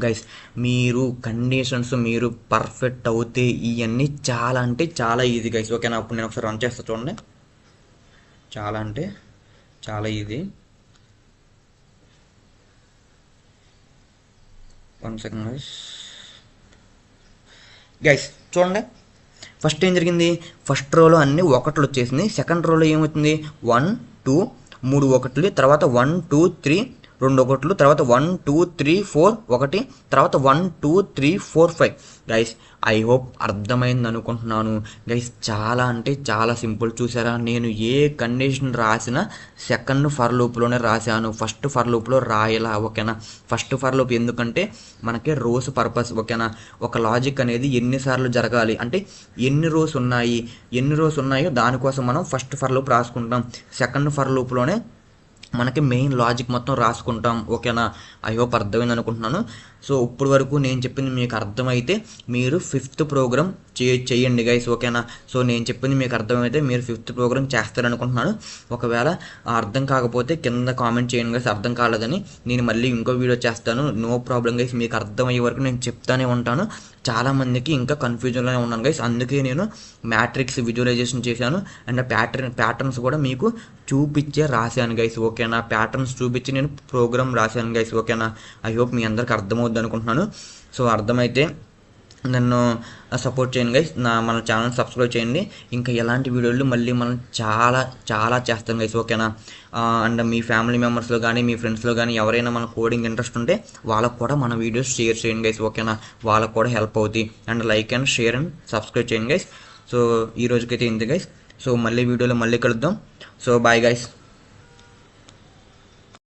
గైస్, మీరు కండిషన్స్ మీరు పర్ఫెక్ట్ అవుతే ఇవన్నీ చాలా అంటే చాలా ఈజీ గైస్. ఓకేనా, అప్పుడు నేను ఒకసారి రన్ చేస్తా చూడండి, చాలా అంటే చాలా ఈజీ. 1 సెకండ్ గైస్ చూడండి, ఫస్ట్ ఏం జరిగింది, ఫస్ట్ రోలో అన్ని 1 వచ్చేసింది, సెకండ్ రోలో ఏమవుతుంది 1 2 3 1, తర్వాత 1 2 3 2 1, తర్వాత 1 2 3 4 1, తర్వాత 1 2 3 4 5. గైస్ ఐ హోప్ అర్థమైంది అనుకుంటున్నాను గైస్. చాలా అంటే చాలా సింపుల్. చూసారా, నేను ఏ కండిషన్ రాసినా సెకండ్ ఫర్ లూప్లోనే రాశాను, ఫస్ట్ ఫర్ లూప్లో రాయలా. ఓకేనా, ఫస్ట్ ఫర్ లూప్ ఎందుకంటే మనకి రోస్ పర్పస్. ఓకేనా, ఒక లాజిక్ అనేది ఎన్నిసార్లు జరగాలి అంటే ఎన్ని రోస్ ఉన్నాయో దానికోసం మనం ఫస్ట్ ఫర్ లూప్ రాసుకుంటాం, సెకండ్ ఫర్ లూప్లోనే మనకి మెయిన్ లాజిక్ మొత్తం రాసుకుంటాం. ఓకేనా, ఐ హోప్ అర్థమైంది అనుకుంటున్నాను. సో ఇప్పుడు వరకు నేను చెప్పింది మీకు అర్థమైతే మీరు 5th ప్రోగ్రామ్ చేయండి గైస్. ఓకేనా, సో నేను చెప్పింది మీకు అర్థమైతే మీరు 5th ప్రోగ్రామ్ చేస్తారనుకుంటున్నాను. ఒకవేళ అర్థం కాకపోతే కింద కామెంట్ చేయండి గైస్, అర్థం కాలేదని. నేను మళ్ళీ ఇంకో వీడియో చేస్తాను, నో ప్రాబ్లం గైస్. మీకు అర్థమయ్యే వరకు నేను చెప్తానే ఉంటాను. చాలామందికి ఇంకా కన్ఫ్యూజన్లోనే ఉన్నాను గైస్, అందుకే నేను మ్యాట్రిక్స్ విజువలైజేషన్ చేశాను అండ్ ప్యాటర్న్స్ కూడా మీకు చూపించే రాశాను గైస్. ఓకేనా, ప్యాటర్న్స్ చూపించి నేను ప్రోగ్రామ్ రాశాను గైస్. ఓకేనా, ఐ హోప్ మీ అందరికి అర్థమవుద్ది అనుకుంటున్నాను. సో అర్థమైతే నన్ను సపోర్ట్ చేయండి గైస్, మన ఛానల్ సబ్స్క్రైబ్ చేయండి. ఇంకా ఎలాంటి వీడియోలు మళ్ళీ మనం చాలా చేస్తాం గైస్. ఓకేనా, అండ్ మీ ఫ్యామిలీ మెంబర్స్లో కానీ మీ ఫ్రెండ్స్లో కానీ ఎవరైనా మన కోడింగ్ ఇంట్రెస్ట్ ఉంటే వాళ్ళకు కూడా మన వీడియోస్ షేర్ చేయండి గైస్. ఓకేనా, వాళ్ళకు కూడా హెల్ప్ అవుతాయి. And like and share and subscribe చేయండి గైస్. సో ఈ రోజుకైతే ఇంతే గైస్. సో మళ్ళీ వీడియోలో మళ్ళీ కలుద్దాం. So bye guys.